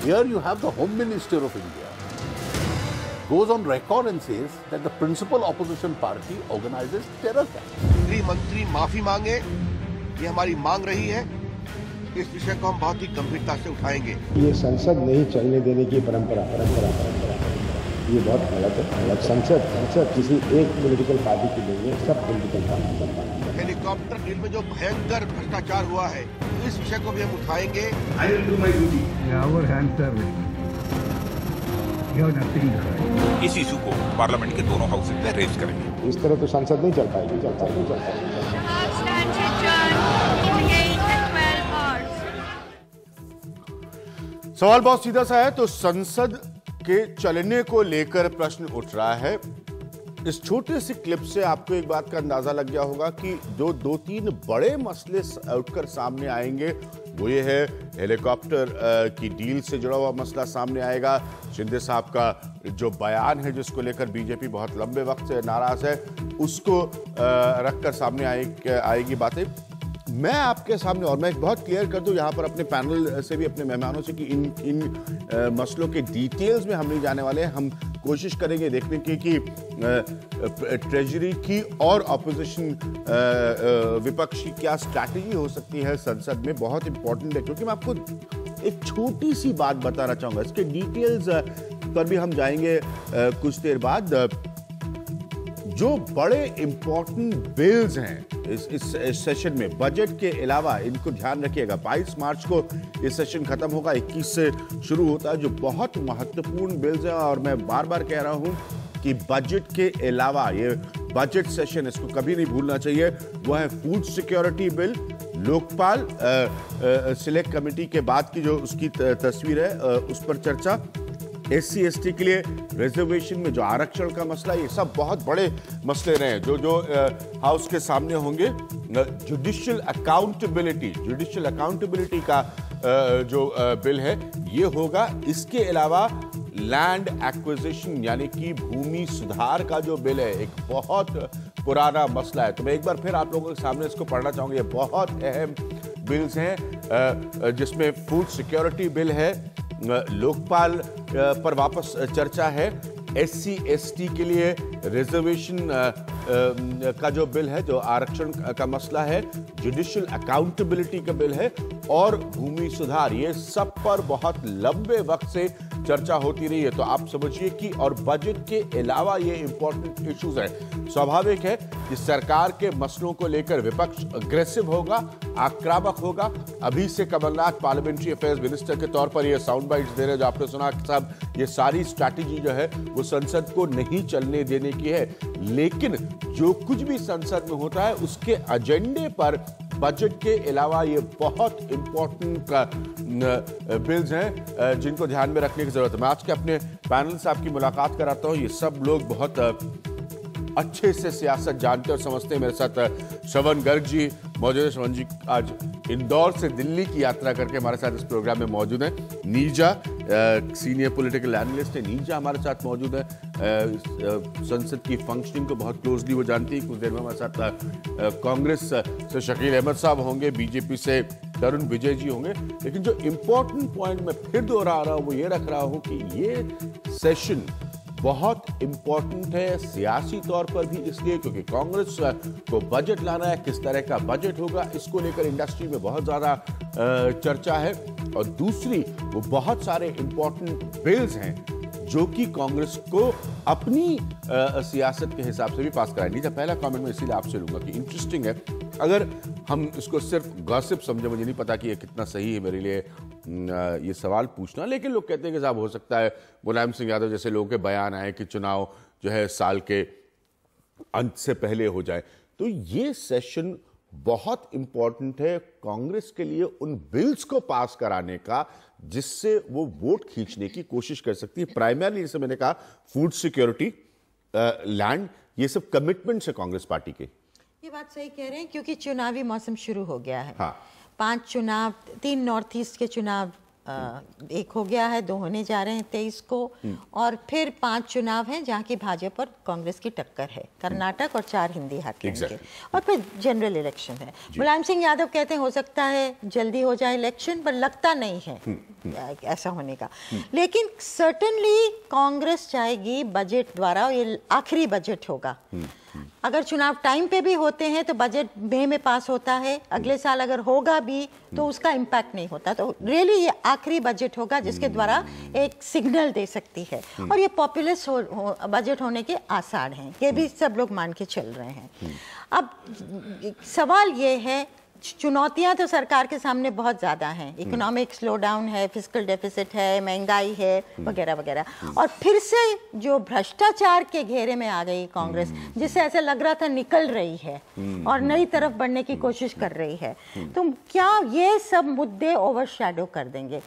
Here you have the Home Minister of India goes on record and says that the principal opposition party organizes terror camps. गृह मंत्री माफी मांगे, ये हमारी मांग रही है। इस विषय को हम बहुत ही गंभीरता से उठाएंगे। ये संसद नहीं चलने देने की परंपरा ये बहुत गलत है। संसद किसी एक पॉलिटिकल पार्टी की नहीं है, सब पॉलिटिकल पार्टी। हेलीकॉप्टर डील में जो भयंकर भ्रष्टाचार हुआ है, इस विषय को भी हम उठाएंगे। I will do my duty. Our hands are ready. You have nothing to hide. इस इशू को पार्लियामेंट के दोनों हाउसेज में रेज करेंगे। इस तरह तो संसद नहीं चल पाएगी। सवाल बहुत सीधा सा है। तो संसद के चलने को लेकर प्रश्न उठ रहा है। इस छोटे से क्लिप से आपको एक बात का अंदाजा लग गया होगा कि जो दो तीन बड़े मसले उठकर सामने आएंगे वो ये है, हेलीकॉप्टर की डील से जुड़ा हुआ मसला सामने आएगा। शिंदे साहब का जो बयान है जिसको लेकर बीजेपी बहुत लंबे वक्त से नाराज है, उसको रखकर सामने आएगी बातें। मैं आपके सामने, और मैं बहुत क्लियर कर दूं यहाँ पर अपने पैनल से भी, अपने मेहमानों से, कि इन मसलों के डिटेल्स में हम नहीं जाने वाले हैं। हम कोशिश करेंगे देखने की कि ट्रेजरी की और ऑपोजिशन विपक्ष की क्या स्ट्रैटेजी हो सकती है संसद में। बहुत इंपॉर्टेंट है क्योंकि मैं आपको एक छोटी सी बात बताना चाहूंगा। इसके डिटेल्स पर भी हम जाएंगे कुछ देर बाद। जो बड़े इंपॉर्टेंट बिल्स हैं इस सेशन में, बजट के अलावा, इनको ध्यान रखिएगा। 22 मार्च को ये सेशन खत्म होगा, 21 से शुरू होता है। जो बहुत महत्वपूर्ण बिल्स हैं, और मैं बार बार कह रहा हूं कि बजट के अलावा ये बजट सेशन, इसको कभी नहीं भूलना चाहिए, वो है food security bill, Lokpal select committee के बाद की जो उसकी तस्वीर है उस पर चर्चा, SC ST के लिए रिजर्वेशन में जो आरक्षण का मसला, ये सब बहुत बड़े मसले रहे जो हाउस के सामने होंगे। जुडिशियल अकाउंटेबिलिटी का जो बिल है ये होगा। इसके अलावा लैंड एक्विजिशन यानी कि भूमि सुधार का जो बिल है, एक बहुत पुराना मसला है। तो मैं एक बार फिर आप लोगों के सामने इसको पढ़ना चाहूंगा। ये बहुत अहम बिल्स हैं जिसमें फूड सिक्योरिटी बिल है, लोकपाल पर वापस चर्चा है, SC ST के लिए रिजर्वेशन का जो बिल है, जो आरक्षण का मसला है, जुडिशियल अकाउंटेबिलिटी का बिल है, और भूमि सुधार। ये सब पर बहुत लंबे वक्त से चर्चा होती रही है। तो आप समझिए कि, और बजट के अलावा ये इंपॉर्टेंट इश्यूज हैं। स्वाभाविक है कि सरकार के मसलों को लेकर विपक्ष अग्रेसिव होगा, आक्रामक होगा। अभी से कमलनाथ पार्लियामेंट्री अफेयर्स मिनिस्टर के तौर पर ये साउंड बाइट्स दे रहे हैं, जो आपने सुना कि साहब ये सारी स्ट्रैटेजी जो है वो संसद को नहीं चलने देने की है। लेकिन जो कुछ भी संसद में होता है उसके एजेंडे पर बजट के अलावा ये बहुत इंपॉर्टेंट बिल्स हैं जिनको ध्यान में रखने की जरूरत है। मैं आज के अपने पैनल से आपकी मुलाकात कराता हूं। ये सब लोग बहुत अच्छे से सियासत जानते और समझते हैं। मेरे साथ श्रवण गर्ग जी मौजूद है। श्रवण जी आज इंदौर से दिल्ली की यात्रा करके हमारे साथ इस प्रोग्राम में मौजूद है। नीजा सीनियर पॉलिटिकल एनालिस्ट है, नीजा हमारे साथ मौजूद है। संसद की फंक्शनिंग को बहुत क्लोजली वो जानती है। कुछ देर में हमारे साथ कांग्रेस से शकील अहमद साहब होंगे, बीजेपी से तरुण विजय जी होंगे। लेकिन जो इंपॉर्टेंट पॉइंट मैं फिर दोहरा रहा हूं वो ये रख रहा हूं कि ये सेशन बहुत इंपॉर्टेंट है सियासी तौर पर भी, इसलिए क्योंकि कांग्रेस को बजट लाना है, किस तरह का बजट होगा, इसको लेकर इंडस्ट्री में बहुत ज्यादा चर्चा है। और दूसरी, वो बहुत सारे इंपॉर्टेंट बिल्स हैं जो कि कांग्रेस को अपनी सियासत के हिसाब से भी पास कराएंगी। जब पहला कमेंट मैं इसीलिए आपसे लूंगा कि इंटरेस्टिंग है, अगर हम इसको सिर्फ गॉसिप समझे, मुझे नहीं पता कि ये कितना सही है मेरे लिए ये सवाल पूछना, लेकिन लोग कहते हैं कि साहब हो सकता है मुलायम सिंह यादव जैसे लोगों के बयान आए कि चुनाव जो है साल के अंत से पहले हो जाए। तो ये सेशन बहुत इंपॉर्टेंट है कांग्रेस के लिए उन बिल्स को पास कराने का जिससे वो वोट खींचने की कोशिश कर सकती है। प्राइमरली जैसे मैंने कहा, फूड सिक्योरिटी, लैंड, ये सब कमिटमेंट्स है कांग्रेस पार्टी के। ये बात सही कह रहे हैं क्योंकि चुनावी मौसम शुरू हो गया है। हाँ। 5 चुनाव, 3 नॉर्थ ईस्ट के चुनाव एक हो गया है, 2 होने जा रहे हैं 23 को, और फिर 5 चुनाव हैं जहाँ की भाजपा और कांग्रेस की टक्कर है, कर्नाटक और 4 हिंदी हाकिम के, और फिर जनरल इलेक्शन है। मुलायम सिंह यादव कहते हैं हो सकता है जल्दी हो जाए इलेक्शन, पर लगता नहीं है ऐसा होने का। लेकिन सर्टेनली कांग्रेस चाहेगी बजट द्वारा, ये आखिरी बजट होगा। अगर चुनाव टाइम पे भी होते हैं तो बजट मई में पास होता है, अगले साल अगर होगा भी तो उसका इम्पैक्ट नहीं होता। तो रियली ये आखिरी बजट होगा जिसके द्वारा एक सिग्नल दे सकती है, और ये पॉपुलिस्ट बजट होने के आसार हैं, ये भी सब लोग मान के चल रहे हैं। अब सवाल ये है, चुनौतियां तो सरकार के सामने बहुत ज़्यादा हैं, इकोनॉमिक स्लोडाउन है, फिस्कल डेफिसिट है, महंगाई है, वगैरह वगैरह, और फिर से जो भ्रष्टाचार के घेरे में आ गई कांग्रेस, जिससे ऐसा लग रहा था निकल रही है और नई तरफ बढ़ने की कोशिश कर रही है। तो क्या ये सब मुद्दे ओवरशैडो कर देंगे?